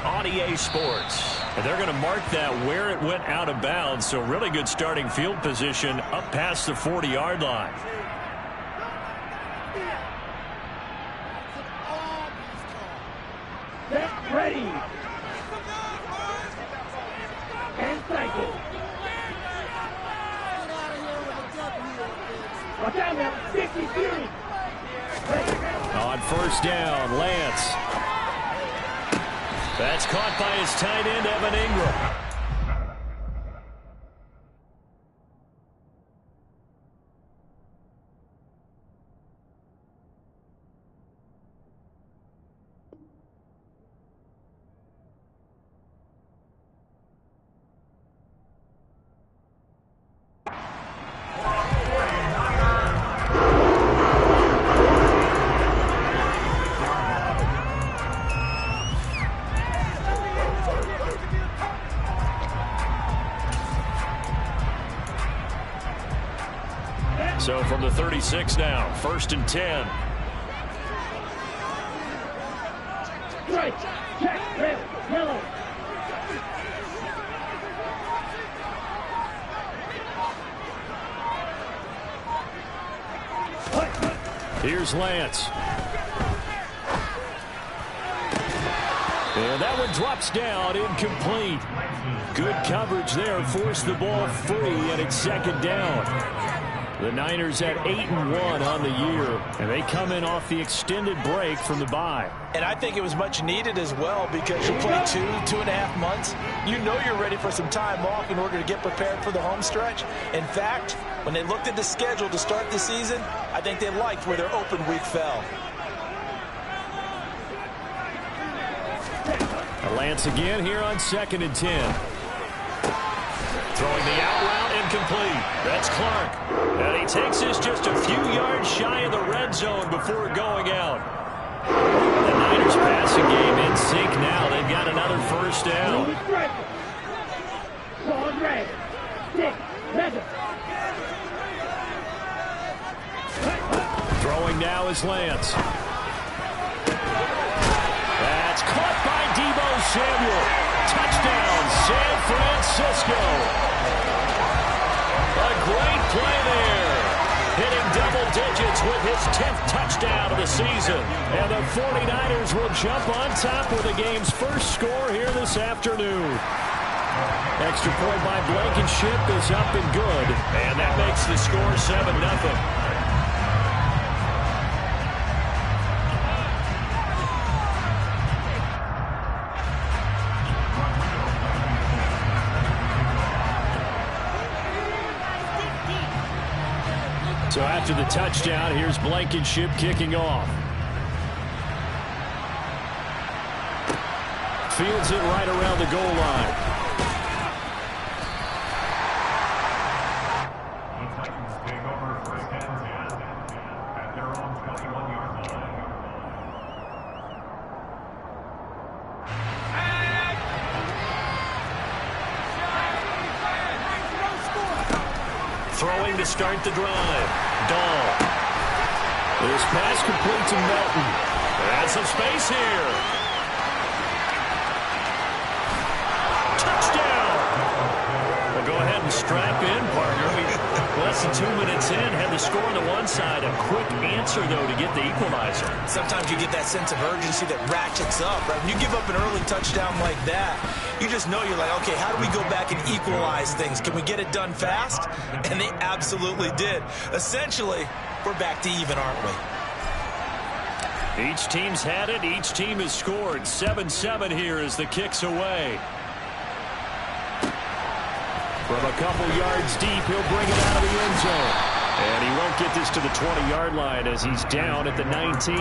on EA Sports. And they're going to mark that where it went out of bounds, so really good starting field position up past the 40-yard line. Get ready. And cycle. Watch out now, 53. On first down, Lance. That's caught by his tight end, Evan Ingram. So from the 36 now, 1st and 10. Right, check, red, yellow. Here's Lance. And that one drops down, incomplete. Good coverage there, forced the ball free, and it's 2nd down. The Niners at 8-1 on the year, and they come in off the extended break from the bye. And I think it was much needed as well, because you play 2.5 months. You know you're ready for some time off in order to get prepared for the home stretch. In fact, when they looked at the schedule to start the season, I think they liked where their open week fell. Lance again here on 2nd and 10. Throwing the out route, incomplete. That's Clark. And he takes this just a few yards shy of the red zone before going out. The Niners passing game in sync now. They've got another first down. Throwing now is Lance. That's caught by Deebo Samuel. Touchdown, San Francisco. A great play there. Hitting double digits with his 10th touchdown of the season. And the 49ers will jump on top with the game's first score here this afternoon. Extra point by Blankenship is up and good. And that makes the score 7-0. So after the touchdown, here's Blankenship kicking off. Fields it right around the goal line. Throwing to start the drive. Dahl. This pass complete to Melton. And some space here. Touchdown! Well, go ahead and strap in, partner. Less than 2 minutes in, had the score on the one side. A quick answer, though, to get the equalizer. Sometimes you get that sense of urgency that ratchets up, right? When you give up an early touchdown like that, you just know you're like, okay, how do we go back and equalize things? Can we get it done fast? And they absolutely did. Essentially, we're back to even, aren't we? Each team's had it. Each team has scored. 7-7 here as the kick's away. From a couple yards deep, he'll bring it out of the end zone. And he won't get this to the 20-yard line as he's down at the 19.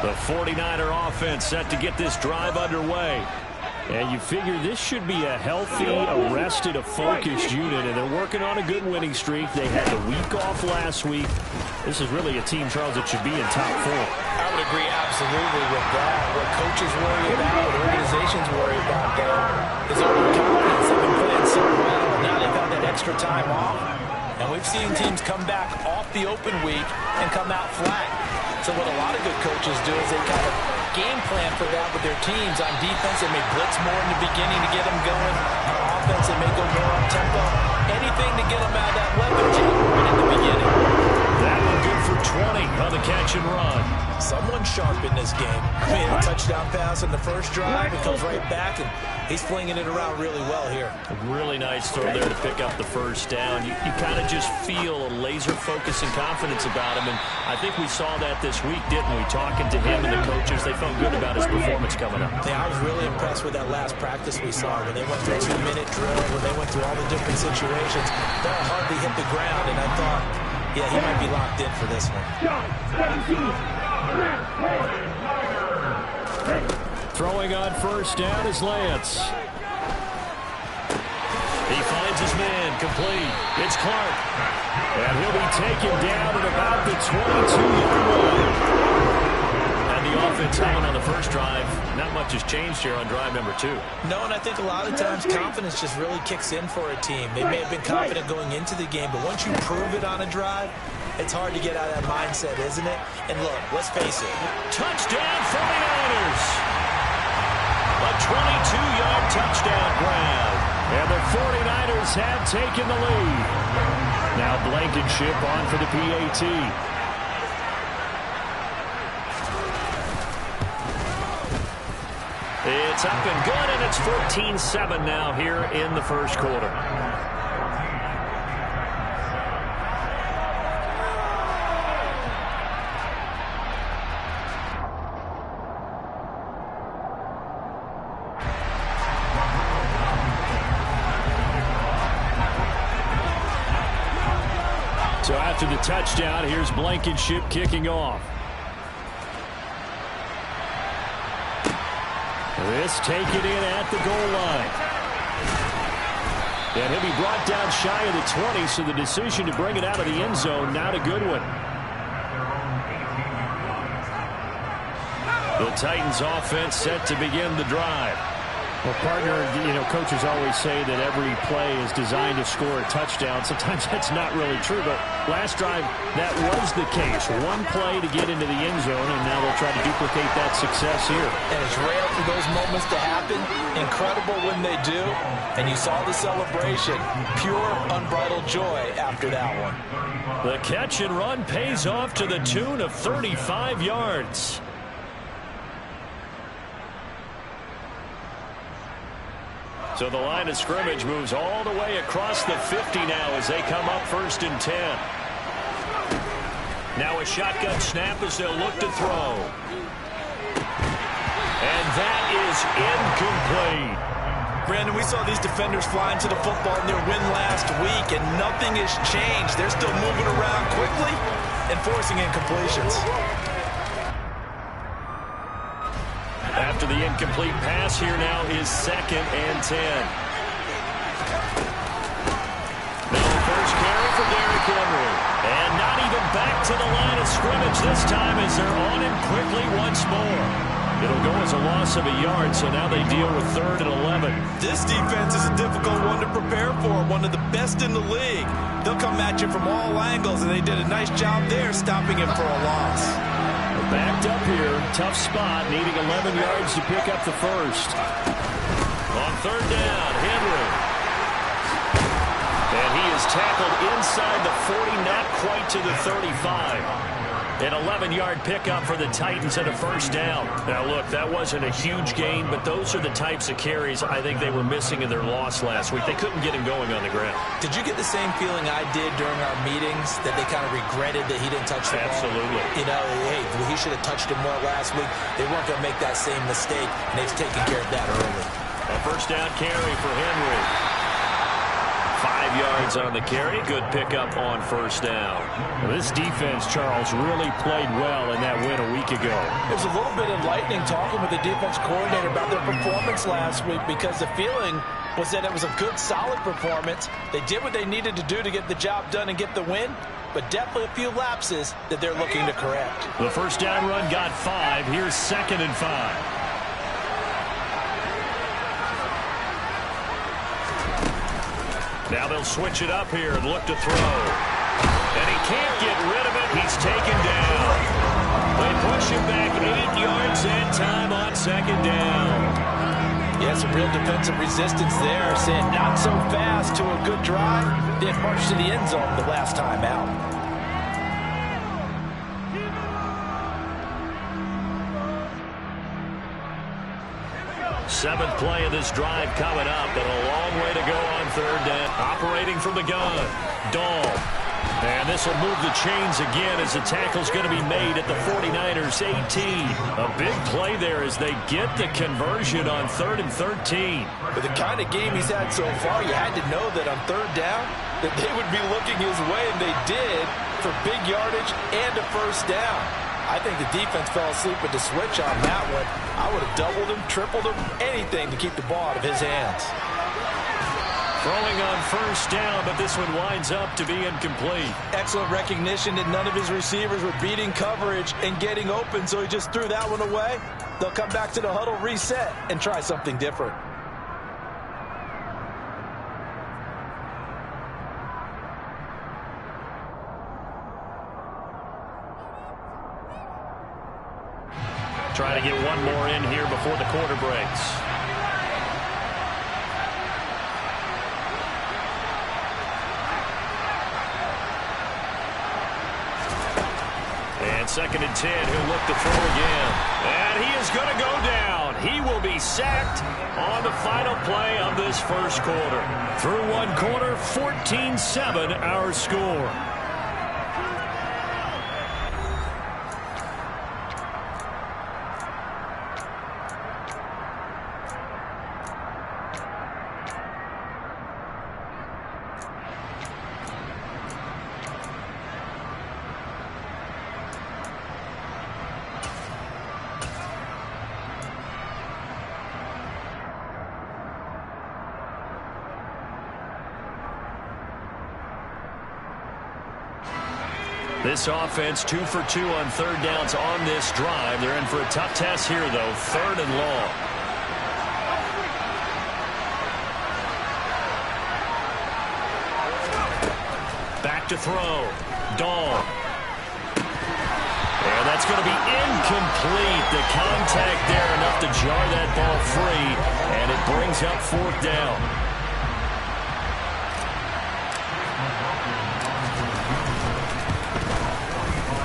The 49er offense set to get this drive underway. And you figure this should be a healthy, arrested, a focused unit, and they're working on a good winning streak. They had the week off last week. This is really a team, Charles, that should be in top 4. I would agree absolutely with that. What coaches worry about, what organizations worry about, though, is overconfidence. They've been playing so well, and now they've got that extra time off. And we've seen teams come back off the open week and come out flat. So what a lot of good coaches do is they kind of game plan for that with their teams. On defense, they may blitz more in the beginning to get them going. On offense, they may go more on tempo. Anything to get them out of that lethargy right in the beginning. That one good for 20 on the catch and run. Someone sharp in this game. I mean, a touchdown pass on the first drive. It comes right back, and he's flinging it around really well here. A really nice throw there to pick up the first down. You kind of just feel a laser focus and confidence about him, and I think we saw that this week, didn't we? Talking to him and the coaches, they felt good about his performance coming up. Yeah, I was really impressed with that last practice we saw when they went through a 2-minute drill, when they went through all the different situations. They hardly hit the ground, and I thought, yeah, he might be locked in for this one. Throwing on first down is Lance. He finds his man, complete. It's Clark. And he'll be taken down at about the 22-yard line. And the offense hung on the first drive. Not much has changed here on drive number 2. No, and I think a lot of times confidence just really kicks in for a team. They may have been confident going into the game, but once you prove it on a drive, it's hard to get out of that mindset, isn't it? And look, let's face it. Touchdown 49ers! A 22-yard touchdown grab. And the 49ers have taken the lead. Now Blankenship on for the PAT. It's up and good, and it's 14-7 now here in the first quarter. So after the touchdown, here's Blankenship kicking off. This taken in at the goal line. And he'll be brought down shy of the 20, so the decision to bring it out of the end zone, not a good one. The Titans offense set to begin the drive. Well, partner, coaches always say that every play is designed to score a touchdown. Sometimes that's not really true, but last drive, that was the case. One play to get into the end zone, and now they'll try to duplicate that success here. And it's rare for those moments to happen. Incredible when they do. And you saw the celebration. Pure, unbridled joy after that one. The catch and run pays off to the tune of 35 yards. So the line of scrimmage moves all the way across the 50 now as they come up 1st and 10. Now a shotgun snap as they'll look to throw. And that is incomplete. Brandon, we saw these defenders flying to the football in their win last week, and nothing has changed. They're still moving around quickly and forcing incompletions. After the incomplete pass, here now is 2nd and 10. Now the first carry for Derrick Henry. And not even back to the line of scrimmage this time as they're on him quickly once more. It'll go as a loss of a yard, so now they deal with 3rd and 11. This defense is a difficult one to prepare for, one of the best in the league. They'll come at you from all angles, and they did a nice job there stopping him for a loss. Backed up here, tough spot, needing 11 yards to pick up the first. On 3rd down, Henry. And he is tackled inside the 40, not quite to the 35. An 11-yard pickup for the Titans and a first down. Now, look, that wasn't a huge gain, but those are the types of carries I think they were missing in their loss last week. They couldn't get him going on the ground. Did you get the same feeling I did during our meetings, that they kind of regretted that he didn't touch the ball? Absolutely. Hey, he should have touched him more last week. They weren't going to make that same mistake, and they've taken care of that early. A first down carry for Henry. 5 yards on the carry. Good pickup on first down. Well, this defense, Charles, really played well in that win a week ago. There's a little bit enlightening talking with the defense coordinator about their performance last week, because the feeling was that it was a good, solid performance. They did what they needed to do to get the job done and get the win, but definitely a few lapses that they're looking to correct. The first down run got 5. Here's 2nd and 5. Now they'll switch it up here and look to throw. And he can't get rid of it. He's taken down. They push him back 8 yards and time on second down. Yeah, some real defensive resistance there, saying not so fast to a good drive. Didn't march to the end zone the last time out. Seventh play of this drive coming up, but a long way to go on third down. Operating from the gun, Dahl. And this will move the chains again as the tackle's going to be made at the 49ers 18. A big play there as they get the conversion on 3rd and 13. With the kind of game he's had so far, you had to know that on third down that they would be looking his way, and they did, for big yardage and a first down. I think the defense fell asleep with the switch on that one. I would have doubled him, tripled him, anything to keep the ball out of his hands. Throwing on first down, but this one winds up to be incomplete. Excellent recognition that none of his receivers were beating coverage and getting open, so he just threw that one away. They'll come back to the huddle, reset, and try something different. Try to get one more in here before the quarter breaks. And 2nd and 10, he'll look to throw again. And he is going to go down. He will be sacked on the final play of this first quarter. Through one quarter, 14-7 our score. This offense 2 for 2 on third downs on this drive. They're in for a tough test here, though. 3rd and long. Back to throw. Dahl. And that's going to be incomplete. The contact there enough to jar that ball free. And it brings up 4th down.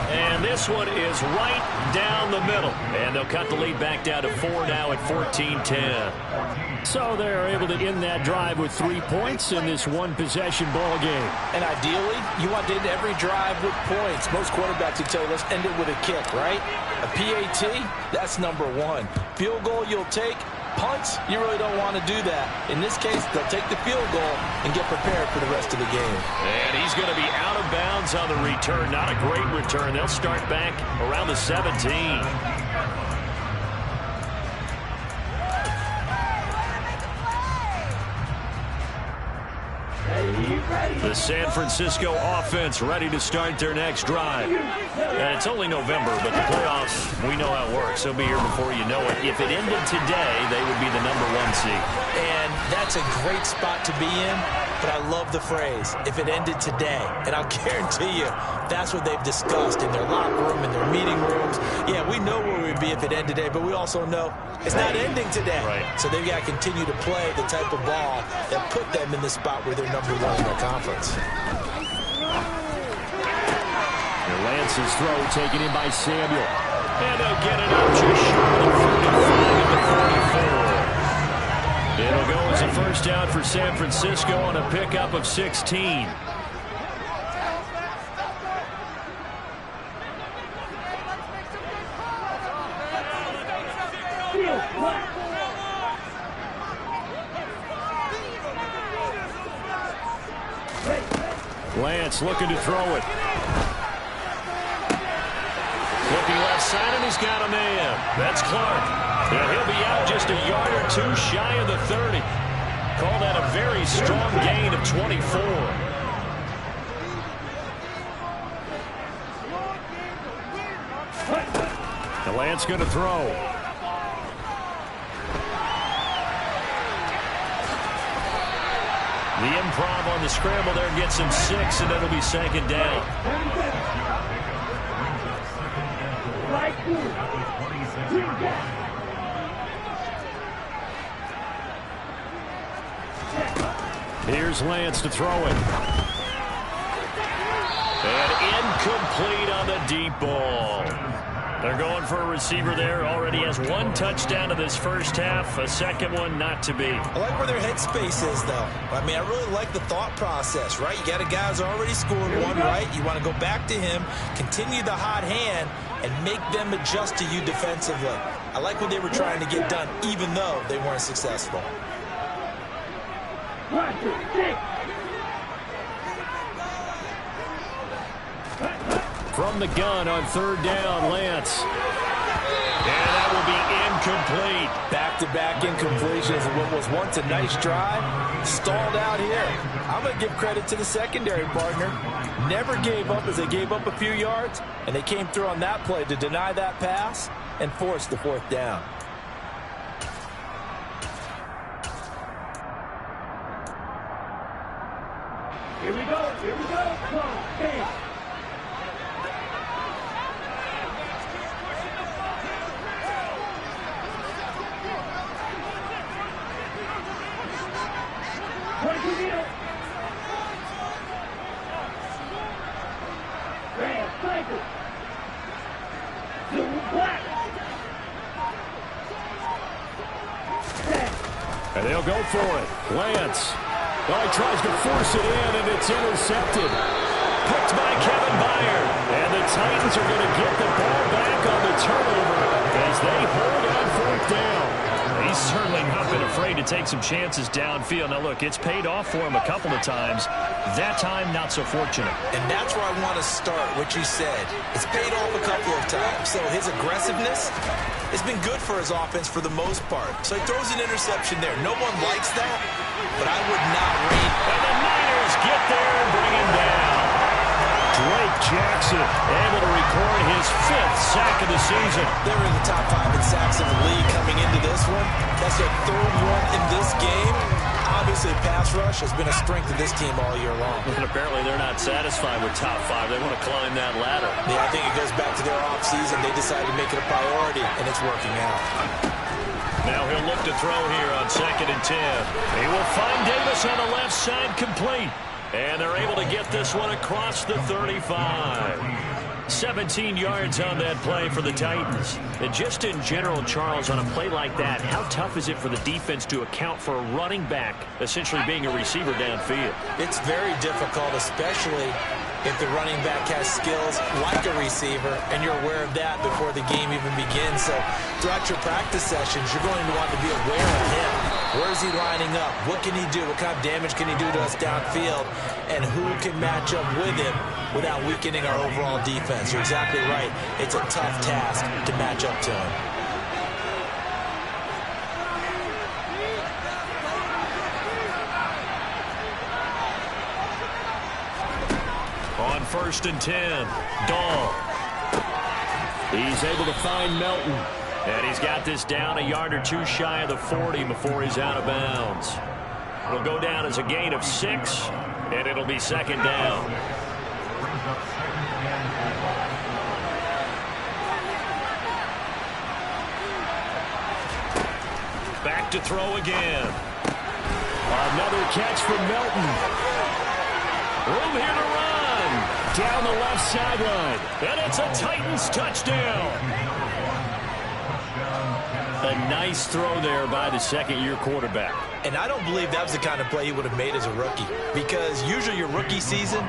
And this one is right down the middle. And they'll cut the lead back down to 4 now at 14-10. So they're able to end that drive with 3 points in this one-possession ball game. And ideally, you want to end every drive with points. Most quarterbacks would tell you, let's end it with a kick, right? A PAT, that's number 1. Field goal you'll take. Punts, you really don't want to do that. In this case, they'll take the field goal and get prepared for the rest of the game. And he's going to be out of bounds on the return. Not a great return. They'll start back around the 17. The San Francisco offense ready to start their next drive. And it's only November, but the playoffs, we know how it works. They'll be here before you know it. If it ended today, they would be the #1 seed. And that's a great spot to be in, but I love the phrase, if it ended today. And I'll guarantee you, that's what they've discussed in their locker room, in their meeting rooms. Yeah, we know where we'd be if it ended today, but we also know it's not ending today. Right. So they've got to continue to play the type of ball that put them in the spot where they're #1 in their conference. And Lance's throw taken in by Samuel. And they'll get it up just short of 45 at the 44. It'll go as a first down for San Francisco on a pickup of 16. Lance looking to throw it. Looking left side, and he's got a man. That's Clark. And he'll be out just a yard or 2 shy of the 30. Call that a very strong gain of 24. And Lance going to throw. The improv on the scramble there gets him 6, and it'll be second down. Here's Lance to throw it. And incomplete on the deep ball. They're going for a receiver there. Already has 1 touchdown in this first half. A second one not to be. I like where their headspace is, though. I mean, I really like the thought process, right? You got a guy who's already scored one, right? You want to go back to him, continue the hot hand, and make them adjust to you defensively. I like what they were trying to get done, even though they weren't successful. From the gun on 3rd down, Lance. And that will be incomplete. Back-to-back incompletions of what was once a nice drive. Stalled out here. I'm going to give credit to the secondary partner. Never gave up as they gave up a few yards, and they came through on that play to deny that pass and force the 4th down. Here we go. Come on, hey. And they'll go for it. Lance. Well, he tries to force it in, and it's intercepted. Picked by Kevin Byard. And the Titans are going to get the ball back on the turnover as they hold on 4th down. He's certainly not been afraid to take some chances downfield. Now, look, it's paid off for him a couple of times. That time, not so fortunate. And that's where I want to start, what you said. It's paid off a couple of times. So his aggressiveness has been good for his offense for the most part. So he throws an interception there. No one likes that, but I would not rate. And the Niners get there and bring him down. Drake Jackson able to record his 5th sack of the season. They're in the top 5 in sacks in the league coming into this one. That's their 3rd one in this game. Obviously, pass rush has been a strength of this team all year long. And apparently they're not satisfied with top 5. They want to climb that ladder. Yeah, I think it goes back to their offseason. They decided to make it a priority, and it's working out. Now he'll look to throw here on 2nd and 10. He will find Davis on the left side, complete. And they're able to get this one across the 35. 17 yards on that play for the Titans. And just in general, Charles, on a play like that, how tough is it for the defense to account for a running back essentially being a receiver downfield? It's very difficult, especially if the running back has skills like a receiver, and you're aware of that before the game even begins. So throughout your practice sessions, you're going to want to be aware of him. Where is he lining up? What can he do? What kind of damage can he do to us downfield? And who can match up with him without weakening our overall defense? You're exactly right. It's a tough task to match up to him. On 1st and 10, Dahl. He's able to find Melton. And he's got this down a yard or 2 shy of the 40 before he's out of bounds. It'll go down as a gain of 6, and it'll be 2nd down. Back to throw again. Another catch from Melton. Room here to run. Down the left sideline. And it's a Titans touchdown. A nice throw there by the 2nd-year quarterback. And I don't believe that was the kind of play he would have made as a rookie, because usually your rookie season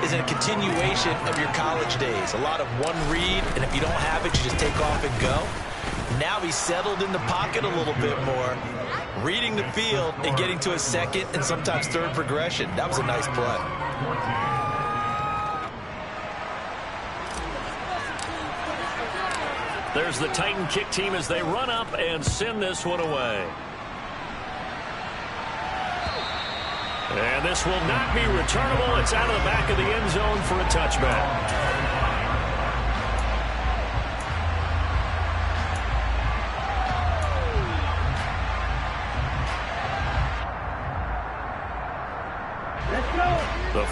is a continuation of your college days. A lot of one read, and if you don't have it, you just take off and go. Now he's settled in the pocket a little bit more, reading the field and getting to his 2nd and sometimes 3rd progression. That was a nice play. There's the Titan kick team as they run up and send this one away. And this will not be returnable. It's out of the back of the end zone for a touchback.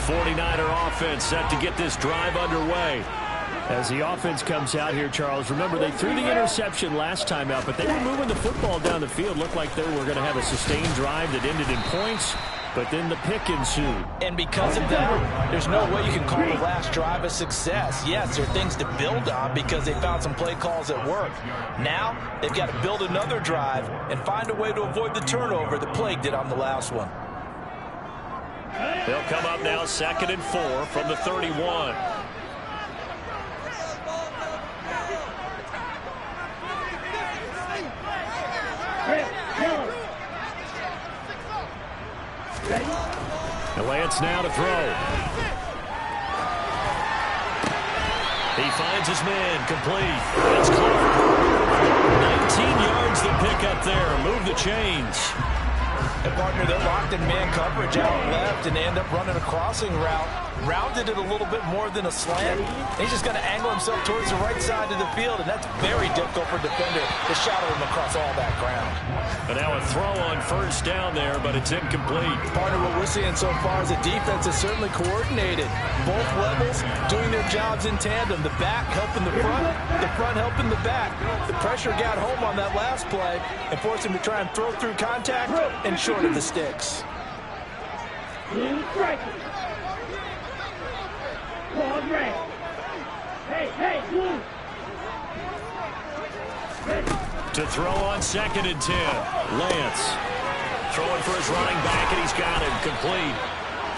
49er offense set to get this drive underway. As the offense comes out here, Charles, remember they threw the interception last time out, but they were moving the football down the field. Looked like they were going to have a sustained drive that ended in points, but then the pick ensued. And because of that, there's no way you can call the last drive a success. Yes, there are things to build on because they found some play calls that work. Now, they've got to build another drive and find a way to avoid the turnover the Plague did on the last one. They'll come up now 2nd and 4 from the 31. And Lance now to throw. He finds his man, complete. It's Clark. 19 yards to pick up there. Move the chains. And partner, they're locked in man coverage out left and they end up running a crossing route. Rounded it a little bit more than a slant. He's just going to angle himself towards the right side of the field, and that's very difficult for a defender to shadow him across all that ground. But now a throw on 1st down there, but it's incomplete. Partner, what we're seeing so far is the defense is certainly coordinated. Both levels doing their jobs in tandem. The back helping the front helping the back. The pressure got home on that last play and forced him to try and throw through contact and short of the sticks. To throw on 2nd and 10. Lance throwing for his running back, and he's got him complete.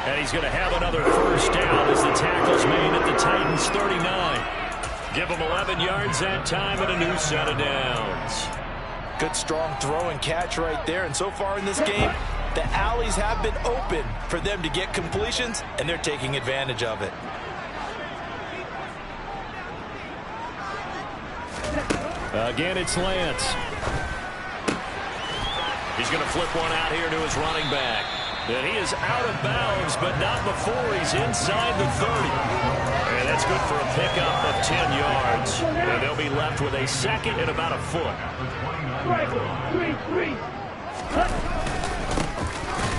And he's going to have another 1st down as the tackle's made at the Titans' 39. Give him 11 yards that time and a new set of downs. Good strong throw and catch right there. And so far in this game, the alleys have been open for them to get completions, and they're taking advantage of it. Again, it's Lance. He's going to flip one out here to his running back. And he is out of bounds, but not before he's inside the 30. And that's good for a pickup of 10 yards. And they'll be left with a 2nd and about a foot.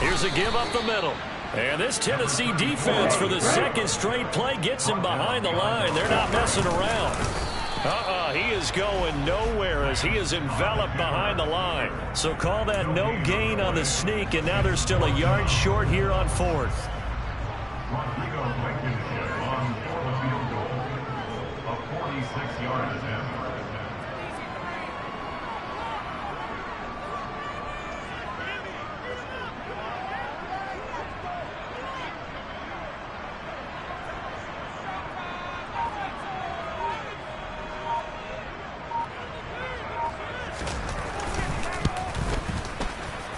Here's a give up the middle. And this Tennessee defense for the 2nd straight play gets him behind the line. They're not messing around. He is going nowhere as he is enveloped behind the line. So call that no gain on the sneak, and now they're still a yard short here on 4th.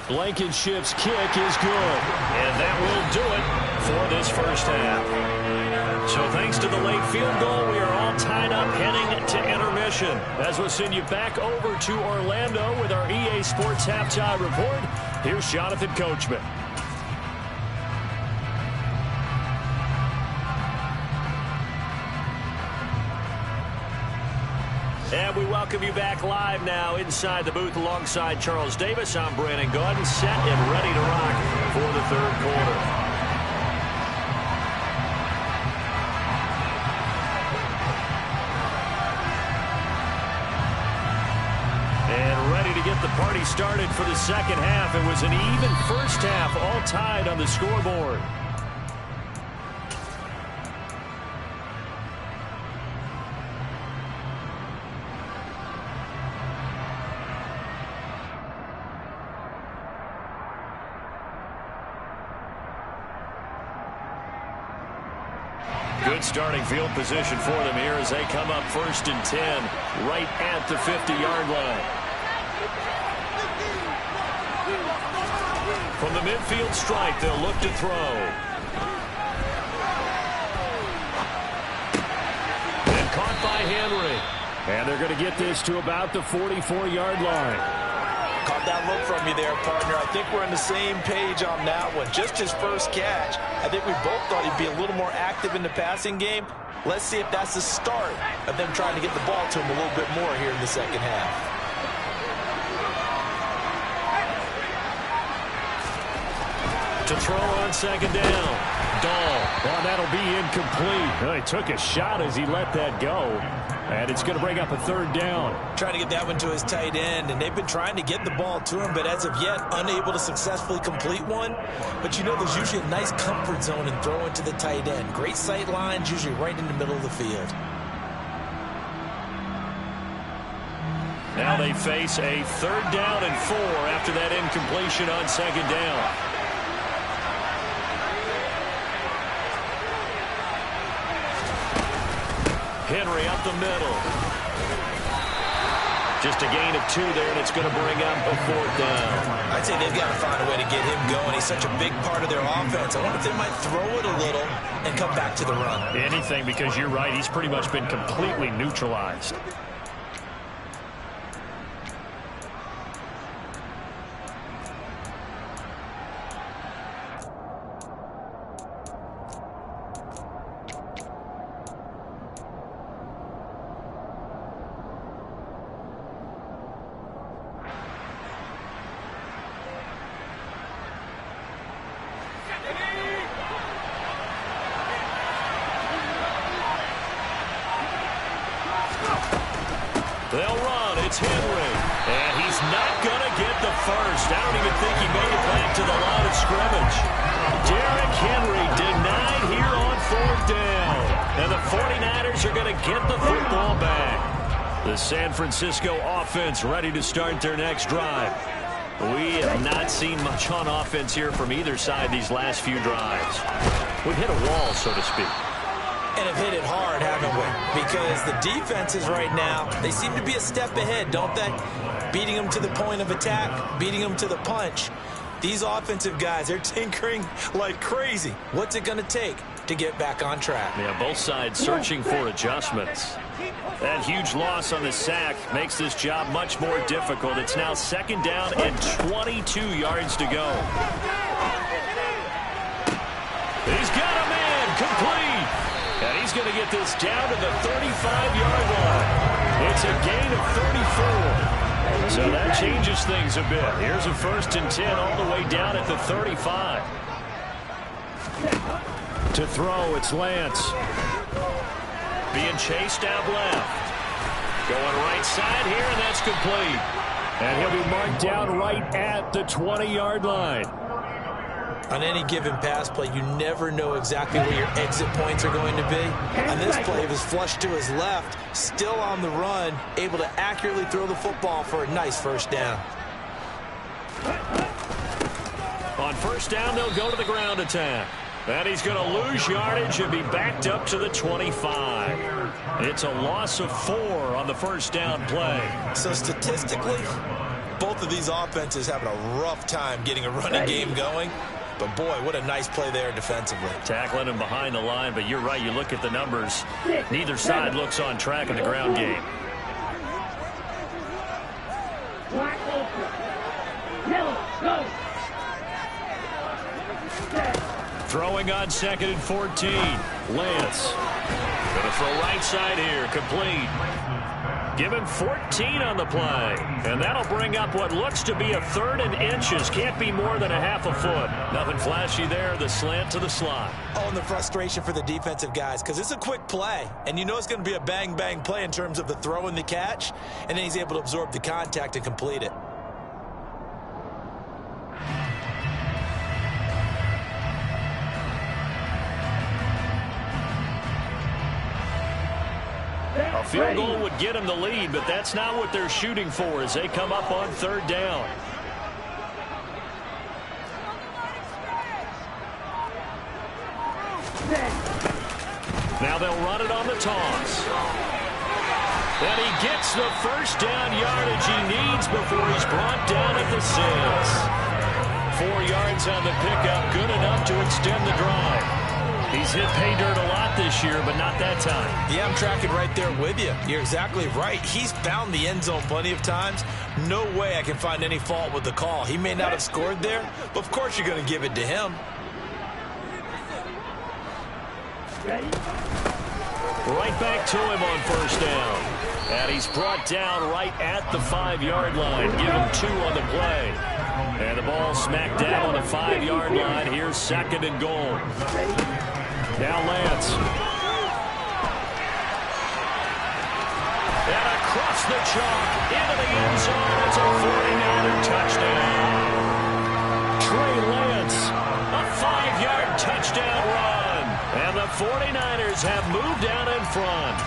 Blankenship's kick is good, and that will do it for this 1st half. So thanks to the late field goal, we are all tied up heading to intermission. As we'll send you back over to Orlando with our EA Sports Halftime Report, here's Jonathan Coachman. And we welcome you back live now inside the booth alongside Charles Davis. I'm Brandon Gaudin, set and ready to rock for the 3rd quarter. And ready to get the party started for the 2nd half. It was an even 1st half, all tied on the scoreboard. Good starting field position for them here as they come up 1st and 10 right at the 50-yard line. From the midfield stripe, they'll look to throw. And caught by Henry. And they're going to get this to about the 44-yard line. Caught that look from you there, partner. I think we're on the same page on that one. Just his 1st catch. I think we both thought he'd be a little more active in the passing game. Let's see if that's the start of them trying to get the ball to him a little bit more here in the 2nd half. To throw on second down. Dahl. Well, that'll be incomplete. Well, he took a shot as he let that go. And it's going to bring up a third down. Trying to get that one to his tight end, and they've been trying to get the ball to him, but as of yet, unable to successfully complete one. But you know, there's usually a nice comfort zone in throwing to the tight end. Great sight lines, usually right in the middle of the field. Now they face a 3rd down and 4 after that incompletion on second down. Henry up the middle. Just a gain of 2 there, and it's going to bring up a 4th down. I'd say they've got to find a way to get him going. He's such a big part of their offense. I wonder if they might throw it a little and come back to the run. Anything, because you're right. He's pretty much been completely neutralized. They'll run. It's Henry. And he's not going to get the first. I don't even think he made it back to the line of scrimmage. Derrick Henry denied here on 4th down. And the 49ers are going to get the football back. The San Francisco offense ready to start their next drive. We have not seen much on offense here from either side these last few drives. We've hit a wall, so to speak. And have hit it hard, haven't we? Because the defenses right now, they seem to be a step ahead, don't they? Beating them to the point of attack, beating them to the punch. These offensive guys, they're tinkering like crazy. What's it going to take to get back on track? Yeah, both sides searching for adjustments. That huge loss on the sack makes this job much more difficult. It's now 2nd down and 22 yards to go. He's got a man complete. And he's going to get this down to the 35-yard line. It's a gain of 34. So that changes things a bit. Here's a 1st and 10 all the way down at the 35. To throw, it's Lance. Being chased out left. Going right side here, and that's complete. And he'll be marked down right at the 20-yard line. On any given pass play, you never know exactly where your exit points are going to be. On this play, he was flushed to his left, still on the run, able to accurately throw the football for a nice 1st down. On 1st down, they'll go to the ground attack. And he's going to lose yardage and be backed up to the 25. It's a loss of 4 on the 1st down play. So statistically, both of these offenses having a rough time getting a running game going. But, boy, what a nice play there defensively. Tackling him behind the line, but you're right. You look at the numbers. Neither side looks on track in the ground game. Throwing on 2nd and 14. Lance. Going to throw right side here. Complete. Give him 14 on the play. And that'll bring up what looks to be a 3rd and inches. Can't be more than a half a foot. Nothing flashy there. The slant to the slot. Oh, and the frustration for the defensive guys, because it's a quick play. And you know it's going to be a bang-bang play in terms of the throw and the catch. And then he's able to absorb the contact and complete it. A field goal would get them the lead, but that's not what they're shooting for as they come up on 3rd down. Now they'll run it on the toss. And he gets the 1st down yardage he needs before he's brought down at the 6. 4 yards on the pickup, good enough to extend the drive. He's hit pay dirt a lot this year, but not that time. Yeah, I'm tracking right there with you. You're exactly right. He's found the end zone plenty of times. No way I can find any fault with the call. He may not have scored there, but of course you're going to give it to him. Right back to him on 1st down. And he's brought down right at the 5-yard line. Give him 2 on the play. And the ball smacked down on the 5-yard line. Here's 2nd and goal. Now Lance. And across the chalk into the end zone. It's a 49er touchdown. Trey Lance, a 5-yard touchdown run. And the 49ers have moved down in front.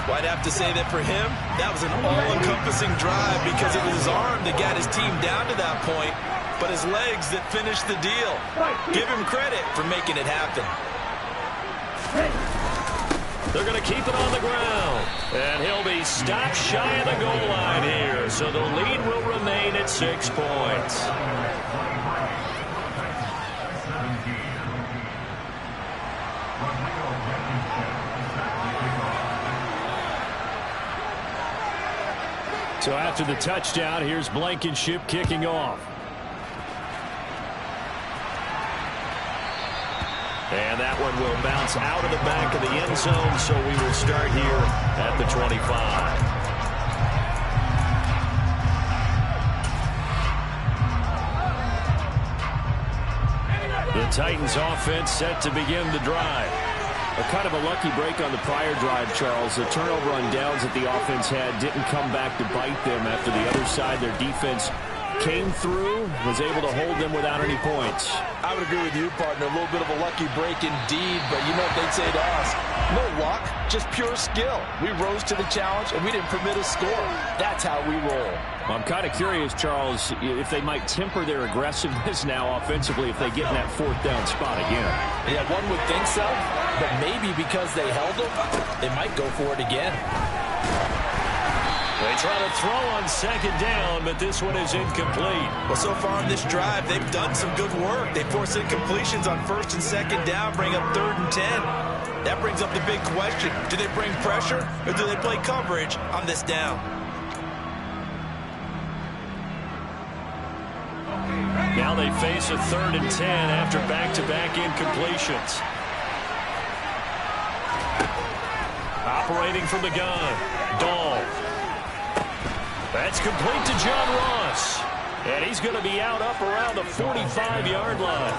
Well, I'd have to say that for him, that was an all-encompassing drive because it was his arm that got his team down to that point, but his legs that finished the deal. Give him credit for making it happen. They're going to keep it on the ground. And he'll be stopped shy of the goal line here. So the lead will remain at 6 points. So after the touchdown, here's Blankenship kicking off. And that one will bounce out of the back of the end zone, so we will start here at the 25. The Titans offense set to begin the drive. A kind of a lucky break on the prior drive, Charles. The turnover on downs that the offense had didn't come back to bite them after the other side. Their defense came through, was able to hold them without any points. I would agree with you, partner. A little bit of a lucky break indeed, but you know what they'd say to us? No luck, just pure skill. We rose to the challenge, and we didn't permit a score. That's how we roll. Well, I'm kind of curious, Charles, if they might temper their aggressiveness now offensively if they get in that 4th down spot again. Yeah, one would think so, but maybe because they held them, they might go for it again. They try to throw on 2nd down, but this one is incomplete. Well, so far on this drive, they've done some good work. They force incompletions on 1st and 2nd down, bring up 3rd and 10. That brings up the big question. Do they bring pressure, or do they play coverage on this down? Now they face a 3rd and 10 after back-to-back incompletions. Operating from the gun, Dahl. That's complete to John Ross. And he's going to be out up around the 45-yard line.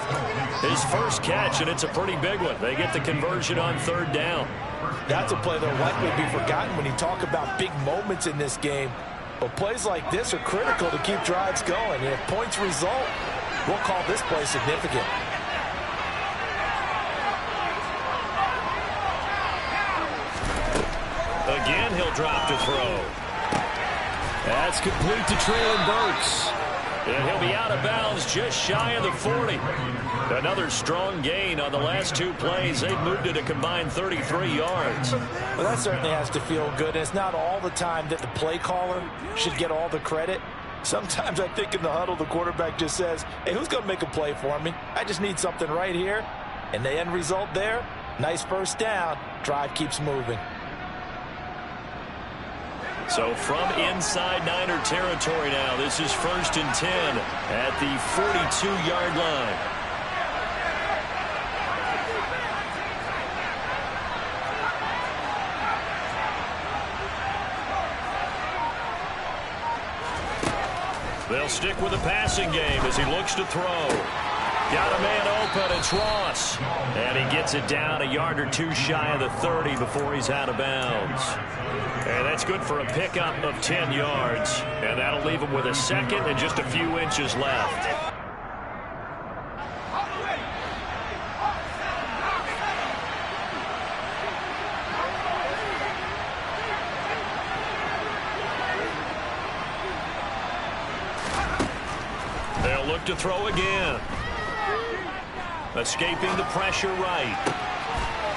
His first catch, and it's a pretty big one. They get the conversion on 3rd down. That's a play that'll likely be forgotten when you talk about big moments in this game. But plays like this are critical to keep drives going. And if points result, we'll call this play significant. Again, he'll drop to throw. That's complete to Traylon Burks. And he'll be out of bounds just shy of the 40. Another strong gain on the last 2 plays. They've moved it a combined 33 yards. Well, that certainly has to feel good. It's not all the time that the play caller should get all the credit. Sometimes I think in the huddle, the quarterback just says, hey, who's going to make a play for me? I just need something right here. And the end result there, nice 1st down. Drive keeps moving. So from inside Niner territory now, this is 1st and 10 at the 42-yard line. They'll stick with the passing game as he looks to throw. Got a man open, it's Ross. And he gets it down a yard or 2 shy of the 30 before he's out of bounds. And that's good for a pickup of 10 yards. And that'll leave him with a 2nd and just a few inches left. They'll look to throw again. Escaping the pressure right.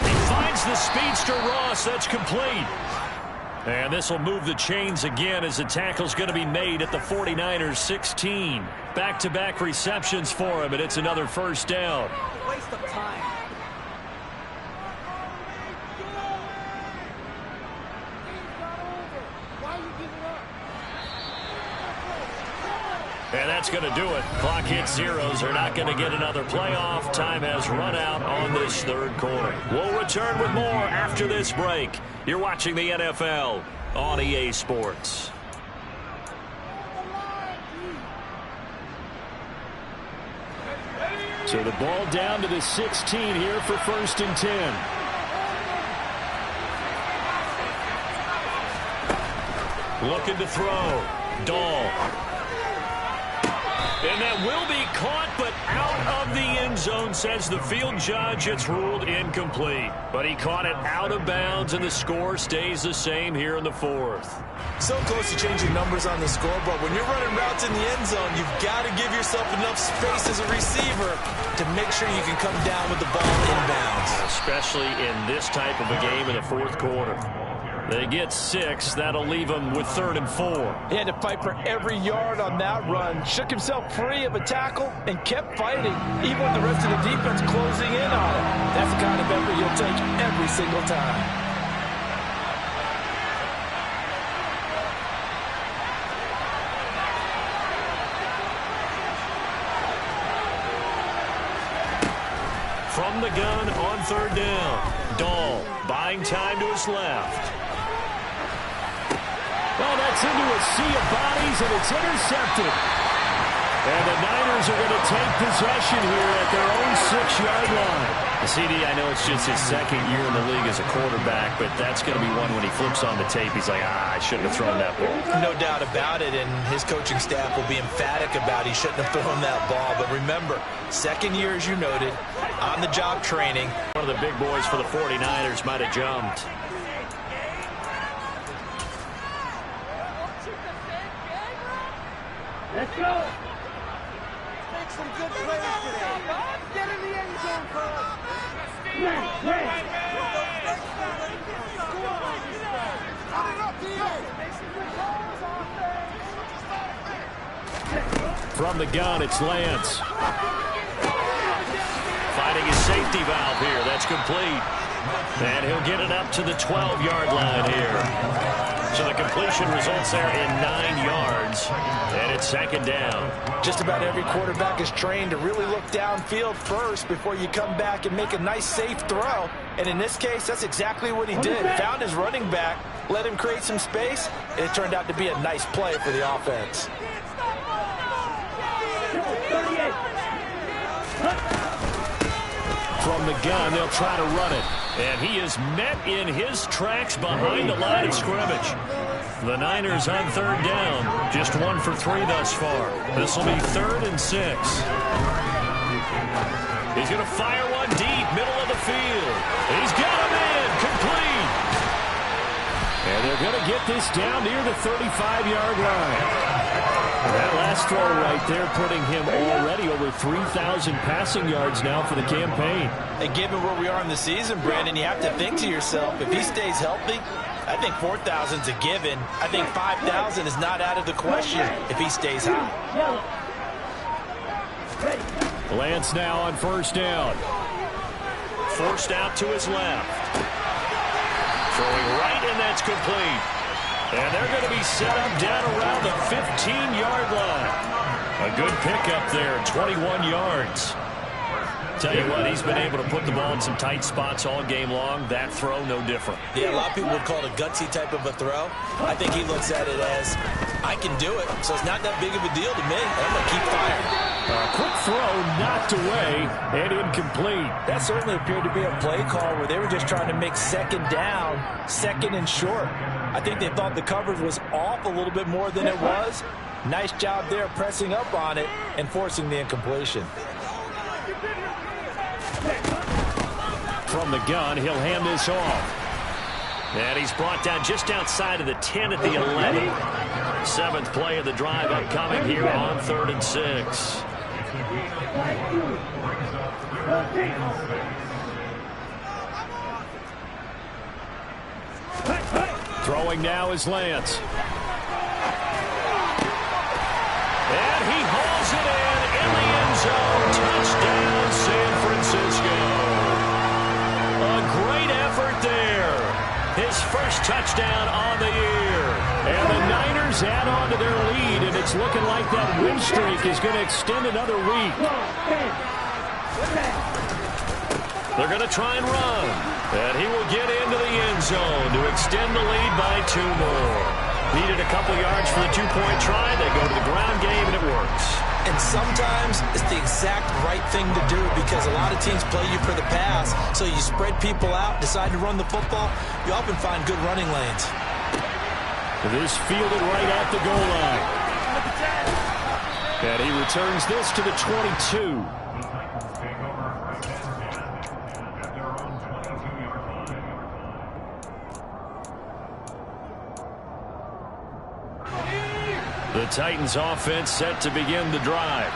He finds the speedster Ross. That's complete. And this will move the chains again as the tackle's going to be made at the 49ers 16. Back-to-back receptions for him, and it's another 1st down. Waste of time. And that's going to do it. Clock hits zeros. They're not going to get another playoff. Time has run out on this 3rd quarter. We'll return with more after this break. You're watching the NFL on EA Sports. So the ball down to the 16 here for 1st and 10. Looking to throw. Dahl. And that will be caught, but out of the end zone, says the field judge. It's ruled incomplete. But he caught it out of bounds, and the score stays the same here in the 4th. So close to changing numbers on the scoreboard. When you're running routes in the end zone, you've got to give yourself enough space as a receiver to make sure you can come down with the ball inbounds. Especially in this type of a game in the 4th quarter. They get 6. That'll leave them with 3rd and 4. He had to fight for every yard on that run. Shook himself free of a tackle and kept fighting, even with the rest of the defense closing in on him. That's the kind of effort you'll take every single time. From the gun on 3rd down. Dahl buying time to his left. Oh, that's into a sea of bodies, and it's intercepted. And the Niners are going to take possession here at their own 6-yard line. CD, I know it's just his 2nd year in the league as a quarterback, but that's going to be one when he flips on the tape. He's like, I shouldn't have thrown that ball. No doubt about it, and his coaching staff will be emphatic about he shouldn't have thrown that ball. But remember, 2nd year, as you noted, on-the-job training. One of the big boys for the 49ers might have jumped. Let's go. Make some good plays today. Get in the end zone, Carl. From the gun, it's Lance. Finding his safety valve here. That's complete. And he'll get it up to the 12-yard line here. So the completion results there in 9 yards. And it's 2nd down. Just about every quarterback is trained to really look downfield first before you come back and make a nice, safe throw. And in this case, that's exactly what he did. Found his running back, let him create some space, and it turned out to be a nice play for the offense. From the gun, they'll try to run it. And he is met in his tracks behind the line of scrimmage. The Niners on 3rd down. Just 1 for 3 thus far. This will be 3rd and 6. He's going to fire one deep, middle of the field. He's got him in, complete. And they're going to get this down near the 35-yard line. That last throw right there putting him already over 3,000 passing yards now for the campaign. And given where we are in the season, Brandon, you have to think to yourself, if he stays healthy, I think 4,000's a given. I think 5,000 is not out of the question if he stays high. Lance now on 1st down. Forced out to his left. Throwing right, and that's complete. And they're going to be set up down around the 15-yard line. A good pickup there, 21 yards. Tell you what, he's been able to put the ball in some tight spots all game long. That throw, no different. Yeah, a lot of people would call it a gutsy type of a throw. I think he looks at it as, I can do it, so it's not that big of a deal to me. I'm going to keep firing. A quick throw knocked away and incomplete. That certainly appeared to be a play call where they were just trying to make 2nd down, 2nd and short. I think they thought the coverage was off a little bit more than it was. Nice job there pressing up on it and forcing the incompletion. From the gun, he'll hand this off. And he's brought down just outside of the 10 at the 11. 7th play of the drive upcoming here on 3rd and 6. Throwing now is Lance. And he hauls it in the end zone. Touchdown, San Francisco. A great effort there. His first touchdown on the year. And the Niners add on to their lead, and it's looking like that win streak is going to extend another week. They're going to try and run. And he will get into the end zone to extend the lead by 2 more. Needed a couple yards for the 2-point try. They go to the ground game, and it works. And sometimes it's the exact right thing to do because a lot of teams play you for the pass. So you spread people out, decide to run the football. You often find good running lanes. This fielded right at the goal line. And he returns this to the 22. The Titans offense set to begin the drive.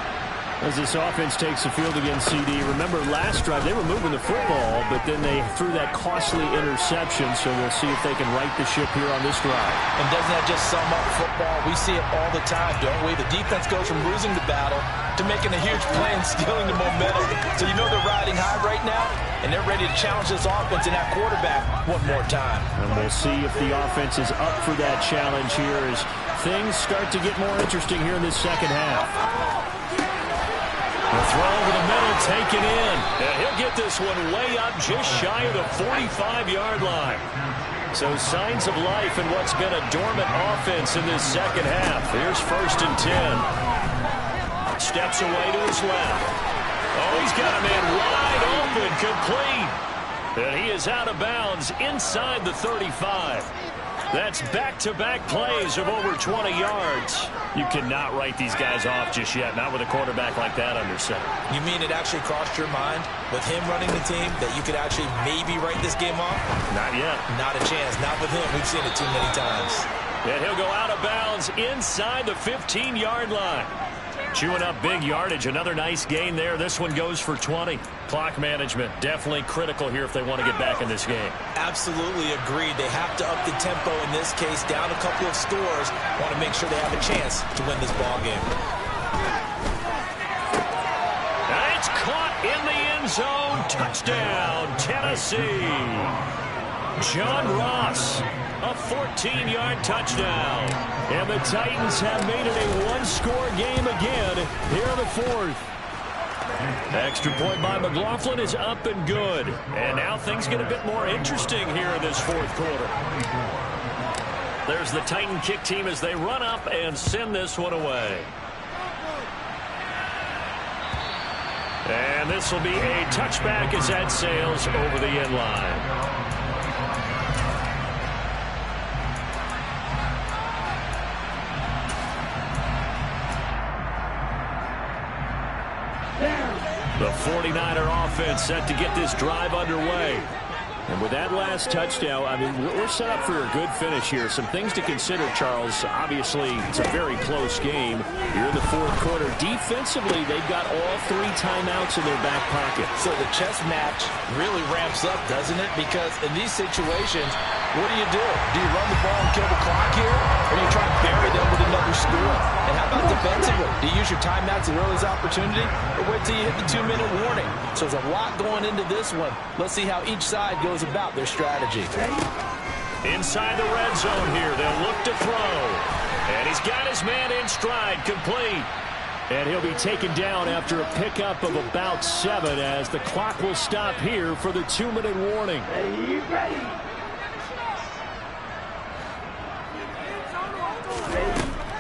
As this offense takes the field against CD, remember last drive they were moving the football, but then they threw that costly interception, so we'll see if they can right the ship here on this drive. And doesn't that just sum up football? We see it all the time, don't we? The defense goes from losing the battle to making a huge play and stealing the momentum. So you know they're riding high right now, and they're ready to challenge this offense and that quarterback one more time. And we'll see if the offense is up for that challenge here as things start to get more interesting here in this second half. The throw over the middle, taken in. And he'll get this one way up just shy of the 45-yard line. So signs of life in what's been a dormant offense in this second half. Here's 1st and 10. Steps away to his left. Oh, he's got a man wide open, complete. And he is out of bounds inside the 35. That's back-to-back plays of over 20 yards. You cannot write these guys off just yet, not with a quarterback like that under center. You mean it actually crossed your mind with him running the team that you could actually maybe write this game off? Not yet. Not a chance. Not with him. We've seen it too many times. And he'll go out of bounds inside the 15-yard line. Chewing up big yardage. Another nice gain there. This one goes for 20. Clock management definitely critical here if they want to get back in this game. Absolutely agreed. They have to up the tempo in this case. Down a couple of scores. Want to make sure they have a chance to win this ball game. It's caught in the end zone. Touchdown, Tennessee. John Ross. A 14-yard touchdown. And the Titans have made it a one-score game again here in the 4th. Extra point by McLaughlin is up and good. And now things get a bit more interesting here in this 4th quarter. There's the Titan kick team as they run up and send this one away. And this will be a touchback as that sails over the end line. The 49er offense set to get this drive underway. And with that last touchdown, I mean, we're set up for a good finish here. Some things to consider, Charles. Obviously, it's a very close game. Here in the 4th quarter, defensively, they've got all 3 timeouts in their back pocket. So the chess match really ramps up, doesn't it? Because in these situations, what do? Do you run the ball and kill the clock here? Or do you try to bury them with another score? And how about defensively? Do you use your timeouts as early as opportunity? Or wait till you hit the 2-minute warning? So there's a lot going into this one. Let's see how each side goes about their strategy. Inside the red zone here, they'll look to throw. And he's got his man in stride, complete. And he'll be taken down after a pickup of about 7 as the clock will stop here for the 2-minute warning.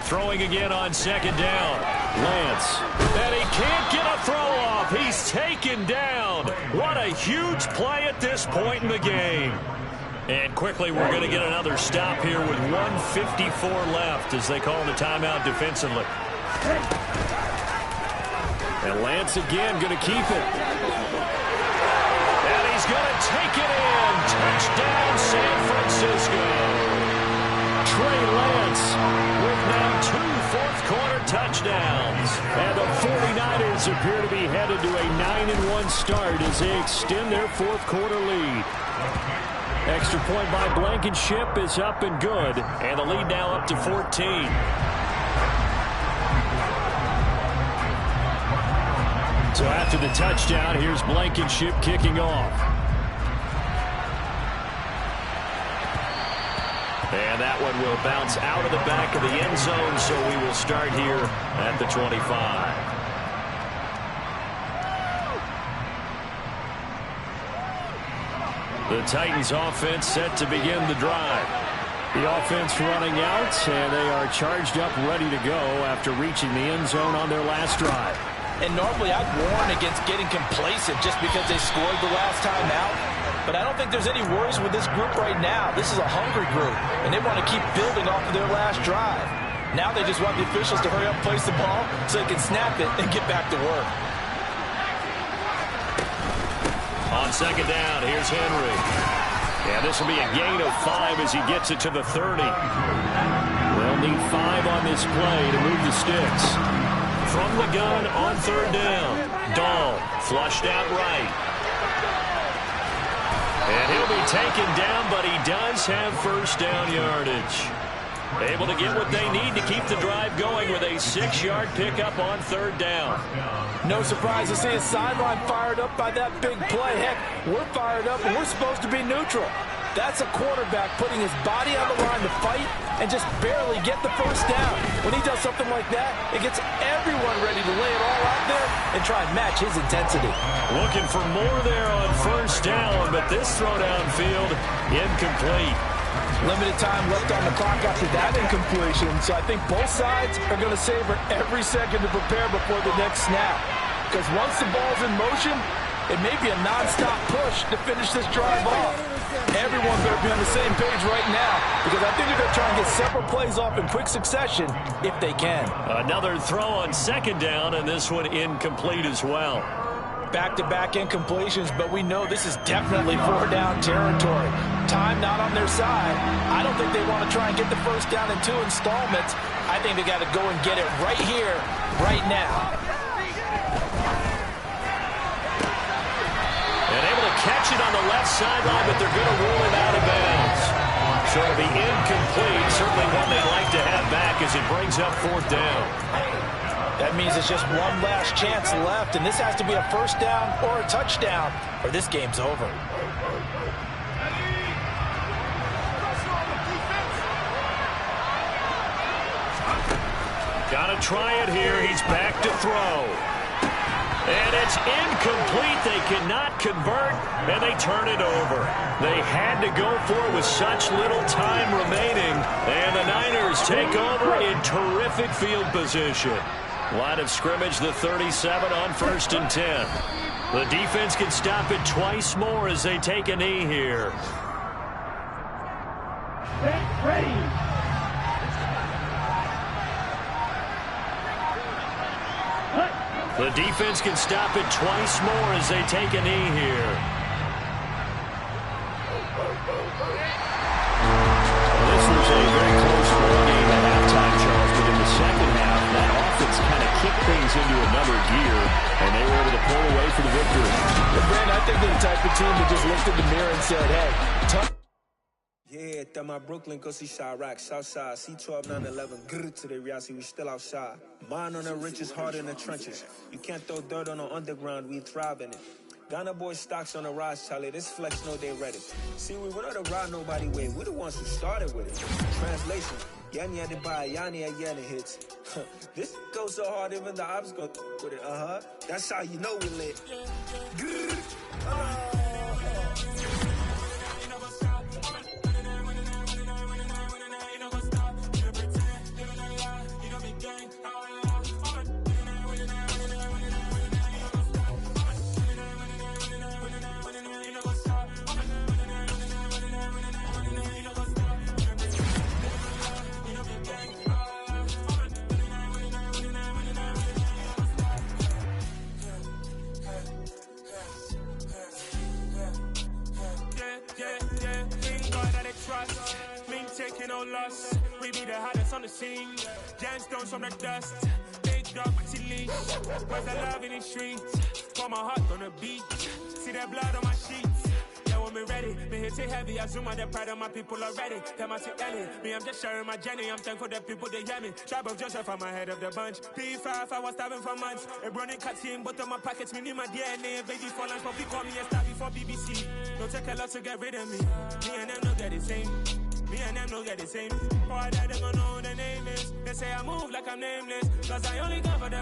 Throwing again on 2nd down. Lance. And he can't get a throw off. He's taken down. What a huge play at this point in the game. And quickly we're going to get another stop here with 1:54 left as they call the timeout defensively. And Lance again going to keep it. And he's going to take it in. Touchdown San Francisco. Trey Lance with now 2 fourth-quarter touchdowns. And the 49ers appear to be headed to a 9-1 start as they extend their 4th-quarter lead. Extra point by Blankenship is up and good. And the lead now up to 14. So after the touchdown, here's Blankenship kicking off. And that one will bounce out of the back of the end zone, so we will start here at the 25. The Titans offense set to begin the drive. The offense running out, and they are charged up, ready to go after reaching the end zone on their last drive. And normally I'd warn against getting complacent just because they scored the last time out. But I don't think there's any worries with this group right now. This is a hungry group, and they want to keep building off of their last drive. Now they just want the officials to hurry up and place the ball so they can snap it and get back to work. On second down, here's Henry. And this will be a gain of 5 as he gets it to the 30. They'll need 5 on this play to move the sticks. From the gun on third down. Dahl flushed out right. And he'll be taken down, but he does have first down yardage. Able to get what they need to keep the drive going with a 6-yard pickup on third down. No surprise to see his sideline fired up by that big play. Heck, we're fired up, and we're supposed to be neutral. That's a quarterback putting his body on the line to fight and just barely get the first down. When he does something like that, it gets everyone ready to lay it all out there and try and match his intensity. Looking for more there on first down, but this throw downfield incomplete. Limited time left on the clock after that incompletion, so I think both sides are going to savor every second to prepare before the next snap. Because once the ball's in motion, it may be a non-stop push to finish this drive off. Everyone better be on the same page right now, because I think they're going to try and get several plays off in quick succession if they can. Another throw on second down, and this one incomplete as well. Back-to-back incompletions, but we know this is definitely 4-down territory. Time not on their side. I don't think they want to try and get the first down in 2 installments. I think they got to go and get it right here, right now. And able to catch it on the left sideline, but they're going to rule it out of bounds. So it'll be incomplete. Certainly one they'd like to have back as it brings up 4th down. That means it's just one last chance left, and this has to be a first down or a touchdown, or this game's over. Gotta try it here. He's back to throw. And it's incomplete. They cannot convert, and they turn it over. They had to go for it with such little time remaining, and the Niners take over in terrific field position. Line of scrimmage, the 37 on 1st and 10. The defense can stop it twice more as they take a knee here. Ready. The defense can stop it twice more as they take a knee here. This was a very close ball game at halftime, Charles, but in the second half, that offense kind of kicked things into another gear, and they were able to pull away for the victory. But, Brandon, I think they're the type of team that just looked in the mirror and said, hey, tough. Yeah, that my Brooklyn, go see Chirac, Southside, C12, 911, grr to the reality, we still outside. Mine on the riches, hard in the trenches. You can't throw dirt on the underground, we thrive in it. Ghana boys stocks on the rise, Charlie, this flex know they ready. See, we went on the ride nobody way, we the ones who started with it. Translation, Yanni had to buy, Yanni at Yanni hits. This goes so hard, even the ops go with it, That's how you know we lit. Grr. We be the hottest on the scene. Gemstones from the dust. Big dog, maxi leash. Where's the love in the streets? Pour my heart on the beat. See that blood on my sheets. Yeah, when me ready, me hit it heavy. I zoom on the pride of my people already. Tell my Ellie, me I'm just sharing my journey. I'm thankful that people they hear me. Tribe of Joseph, I'm ahead of the bunch. P5, I was starving for months. A running cut team, but on my pockets, me need my DNA. Baby for lunch, but we call me a star before BBC. Don't take a lot to get rid of me. Me and them don't get the same. Me and them don't get the same. Boy, that they gonna know who the name is. They say I move like I'm nameless. Cause I only cover them.